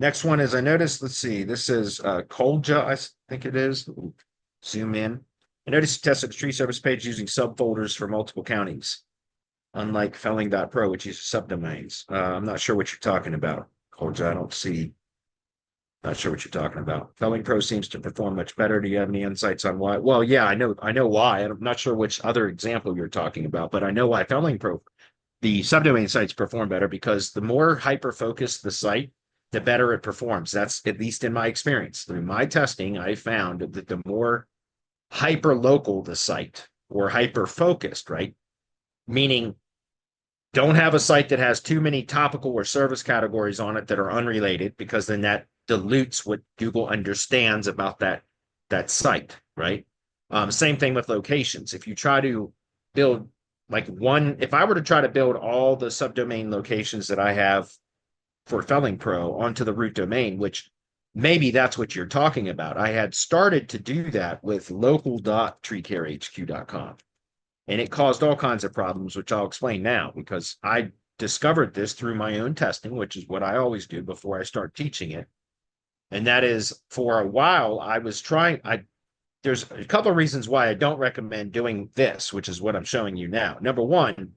Next one is I noticed, let's see, this is Kolja, I think it is. Zoom in. I noticed you tested a tree service page using subfolders for multiple counties, unlike Felling.Pro, which uses subdomains. I'm not sure what you're talking about, Kolja. I don't see, not sure what you're talking about. Felling.Pro seems to perform much better. Do you have any insights on why? Well, yeah, I know why. I'm not sure which other example you're talking about, but I know why Felling.Pro, the subdomain sites perform better because the more hyper-focused the site, the better it performs. That's at least in my experience. Through my testing, I found that the more hyper-local the site or hyper-focused, right? Meaning don't have a site that has too many topical or service categories on it that are unrelated, because then that dilutes what Google understands about that site, right? Same thing with locations. If you try to build like one, if I were to try to build all the subdomain locations that I have for Felling.Pro onto the root domain, which maybe that's what you're talking about. I had started to do that with local.treecarehq.com, and it caused all kinds of problems, which I'll explain now, because I discovered this through my own testing, which is what I always do before I start teaching it. And that is, for a while, I was trying, there's a couple of reasons why I don't recommend doing this, which is what I'm showing you now. Number one,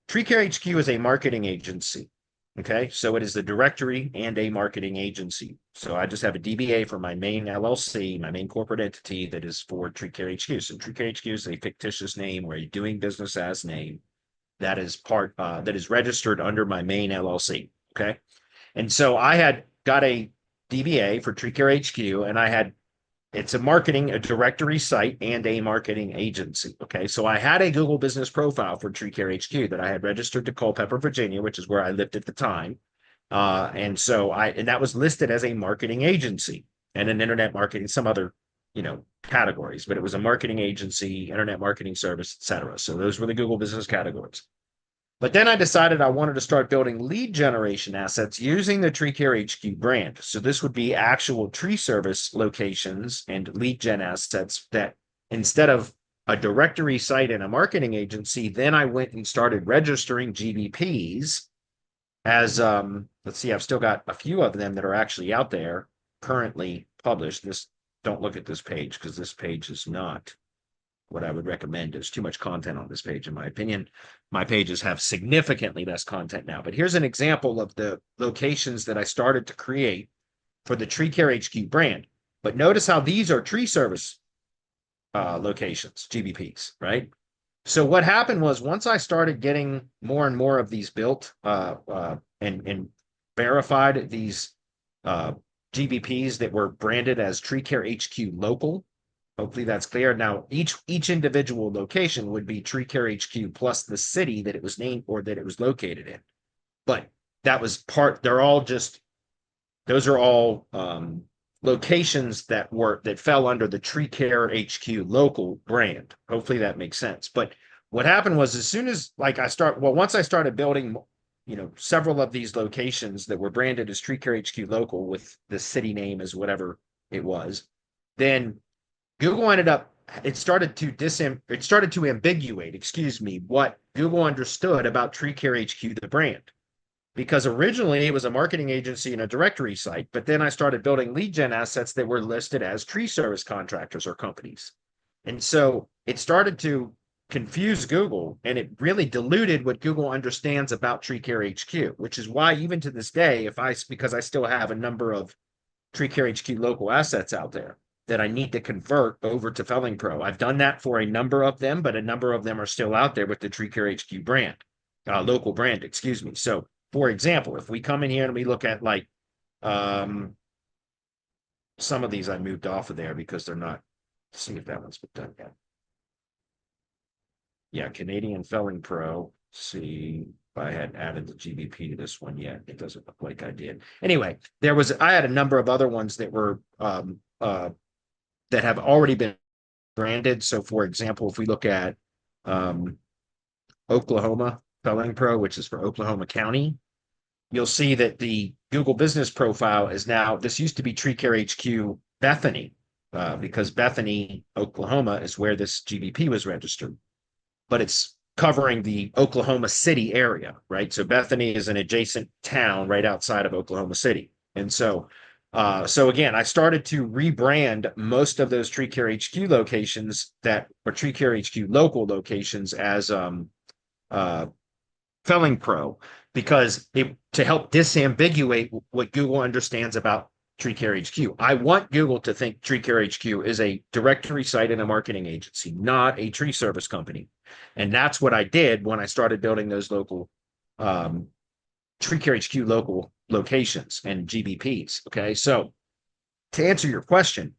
TreeCareHQ is a marketing agency. Okay, so it is the directory and a marketing agency. So I just have a DBA for my main LLC, my main corporate entity that is for TreeCareHQ. So TreeCareHQ is a fictitious name or a doing business as name that is that is registered under my main LLC. Okay, and so I had got a DBA for TreeCareHQ, and it's a directory site and a marketing agency. Okay, so I had a Google business profile for TreeCareHQ that I had registered to Culpeper, Virginia, which is where I lived at the time. And that was listed as a marketing agency and an internet marketing, some other, categories, but it was a marketing agency, internet marketing service, etc. So those were the Google business categories. But then I decided I wanted to start building lead generation assets using the TreeCareHQ brand. So this would be actual tree service locations and lead gen assets that, instead of a directory site and a marketing agency, then I went and started registering GBPs as, let's see, I've still got a few of them that are actually out there currently published. Don't look at this page, because this page is not what I would recommend. There's too much content on this page, in my opinion. My pages have significantly less content now, but here's an example of the locations that I started to create for the TreeCareHQ brand. But notice how these are tree service locations, GBPs, right? So what happened was, once I started getting more and more of these built and verified, these GBPs that were branded as TreeCareHQ local. Hopefully that's clear. Now, each individual location would be TreeCareHQ plus the city that it was named or that it was located in. But that was those are all locations that fell under the TreeCareHQ local brand. Hopefully that makes sense. But what happened was, as soon as once I started building, several of these locations that were branded as TreeCareHQ local with the city name as whatever it was, then Google it started to ambiguate, what Google understood about TreeCareHQ, the brand. Because originally it was a marketing agency and a directory site, but then I started building lead gen assets that were listed as tree service contractors or companies. And so it started to confuse Google, and it really diluted what Google understands about TreeCareHQ, which is why even to this day, because I still have a number of TreeCareHQ local assets out there that I need to convert over to Felling.Pro. I've done that for a number of them, but a number of them are still out there with the TreeCareHQ brand, local brand, excuse me. So, for example, if we come in here and we look at some of these, I moved off of there because they're not. Let's see if that one's been done yet. Yeah, Canadian Felling.Pro. See if I hadn't added the GBP to this one yet. It doesn't look like I did. Anyway, I had a number of other ones that were that have already been branded. So, for example, if we look at Oklahoma Felling.Pro, which is for Oklahoma County, you'll see that the Google business profile is now, this used to be TreeCareHQ Bethany, because Bethany, Oklahoma is where this GBP was registered, but it's covering the Oklahoma City area, right? So Bethany is an adjacent town right outside of Oklahoma City. And so again, I started to rebrand most of those Tree Care HQ locations or Tree Care HQ local locations as uh, Felling.Pro, because to help disambiguate what Google understands about Tree Care HQ. I want Google to think Tree Care HQ is a directory site and a marketing agency, not a tree service company. And that's what I did when I started building those local um, Tree Care HQ local locations and GBPs. Okay. So to answer your question,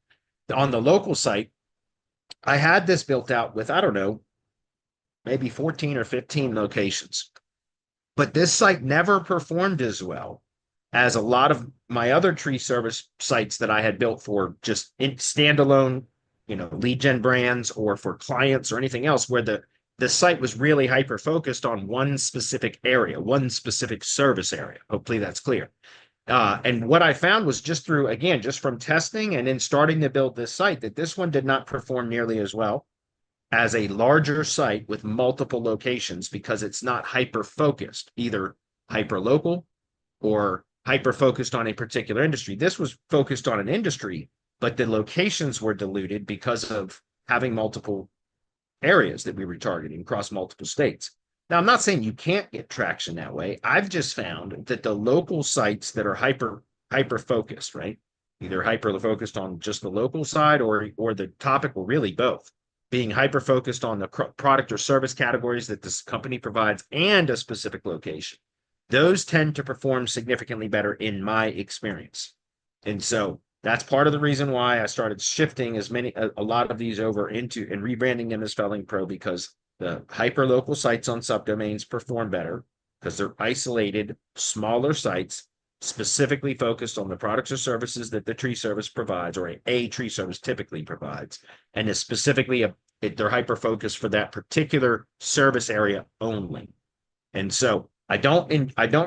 on the local site, I had this built out with, I don't know, maybe 14 or 15 locations. But this site never performed as well as a lot of my other tree service sites that I had built for just standalone, lead gen brands or for clients or anything else, where the site was really hyper focused on one specific area, one specific service area. Hopefully that's clear. And what I found was just from testing and then starting to build this site, that this one did not perform nearly as well as a larger site with multiple locations, because it's not hyper focused, either hyper local or hyper focused on a particular industry. This was focused on an industry, but the locations were diluted because of having multiple areas that we were targeting across multiple states. Now, I'm not saying you can't get traction that way. I've just found that the local sites that are hyper focused, right? Either hyper focused on just the local side or the topic, or really both, being hyper focused on the product or service categories that this company provides and a specific location. Those tend to perform significantly better in my experience. And so that's part of the reason why I started shifting a lot of these over into and rebranding them as Felling.Pro, because the hyper local sites on subdomains perform better because they're isolated, smaller sites specifically focused on the products or services that the tree service provides, or a tree service typically provides, and is specifically they're hyper focused for that particular service area only. And so I don't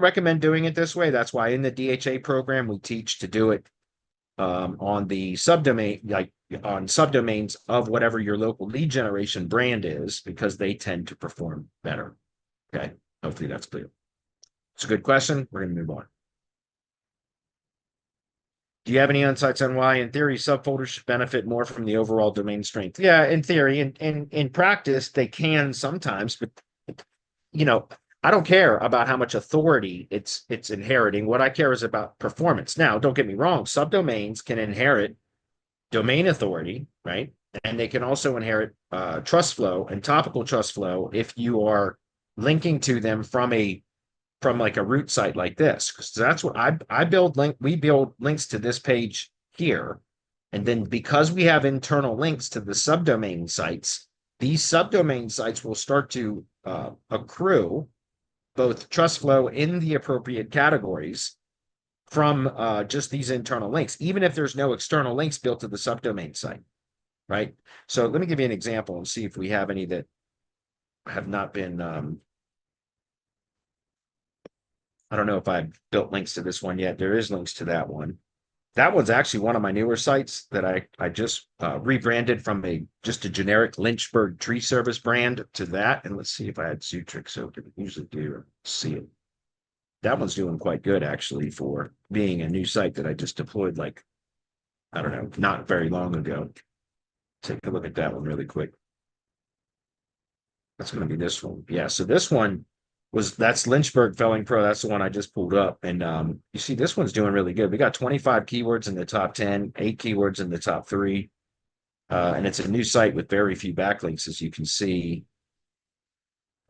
recommend doing it this way. That's why in the DHA program we teach to do it on the subdomain, like on subdomains of whatever your local lead generation brand is, because they tend to perform better. Okay, hopefully that's clear. It's a good question. We're going to move on. Do you have any insights on why, in theory, subfolders should benefit more from the overall domain strength? Yeah, in theory, in practice, they can sometimes, but I don't care about how much authority it's inheriting. What I care is about performance. Now, don't get me wrong, subdomains can inherit domain authority, right? And they can also inherit trust flow and topical trust flow if you are linking to them from like a root site like this, because that's what we build links to this page here. And then because we have internal links to the subdomain sites, these subdomain sites will start to accrue both trust flow in the appropriate categories from just these internal links, even if there's no external links built to the subdomain site, right? So let me give you an example and see if we have any that have not been I don't know if I've built links to this one yet. There is links to that one. That one's actually one of my newer sites that I just rebranded from just a generic Lynchburg tree service brand to that. And let's see if I had Sutrix open. Usually do see it. That one's doing quite good, actually, for being a new site that I just deployed, like, I don't know, not very long ago. Take a look at that one really quick. That's going to be this one. Yeah, so this one that's Lynchburg Felling.Pro. That's the one I just pulled up. And you see this one's doing really good. We got 25 keywords in the top 10, 8 keywords in the top 3. And it's a new site with very few backlinks, as you can see.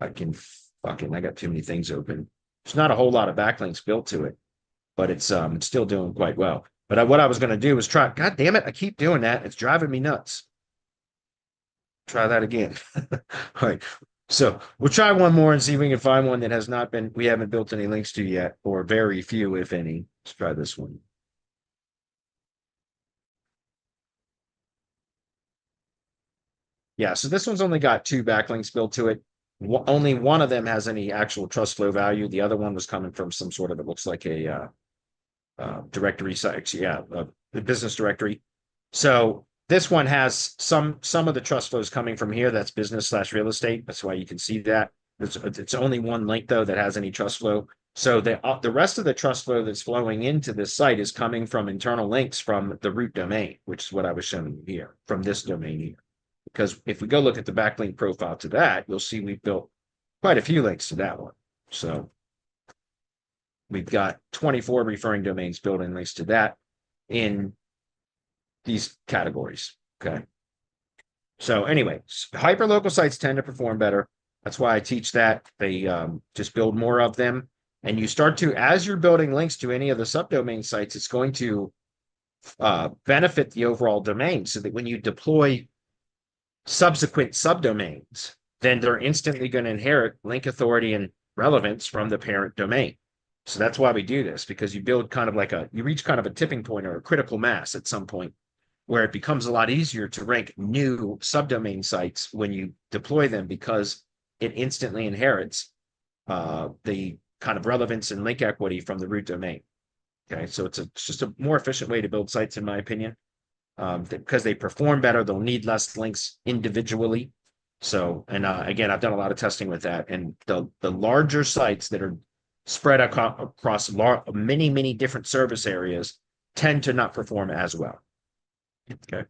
I got too many things open. There's not a whole lot of backlinks built to it, but it's still doing quite well. But what I was going to do was try, God damn it, I keep doing that. It's driving me nuts. Try that again. All right. So we'll try one more and see if we can find one that we haven't built any links to yet, or very few, if any. Let's try this one. Yeah, so this one's only got 2 backlinks built to it. Only one of them has any actual trust flow value. The other one was coming from some sort of, it looks like a directory site. Yeah, the business directory. So this one has some of the trust flows coming from here. That's business/real estate. That's why you can see that. It's only one link, though, that has any trust flow. So the rest of the trust flow that's flowing into this site is coming from internal links from the root domain, which is what I was showing you here, from this domain here. Because if we go look at the backlink profile to that, you'll see we've built quite a few links to that one. So we've got 24 referring domains building links to that in these categories. Okay. So anyway, hyperlocal sites tend to perform better. That's why I teach that. They just build more of them. And you start to, as you're building links to any of the subdomain sites, it's going to benefit the overall domain so that when you deploy subsequent subdomains, then they're instantly going to inherit link authority and relevance from the parent domain. So that's why we do this, because you build kind of like you reach kind of a tipping point or a critical mass at some point where it becomes a lot easier to rank new subdomain sites when you deploy them, because it instantly inherits the kind of relevance and link equity from the root domain. Okay, so it's just a more efficient way to build sites, in my opinion, because they perform better. They'll need less links individually. So, and again, I've done a lot of testing with that, and the larger sites that are spread across many different service areas tend to not perform as well. Okay.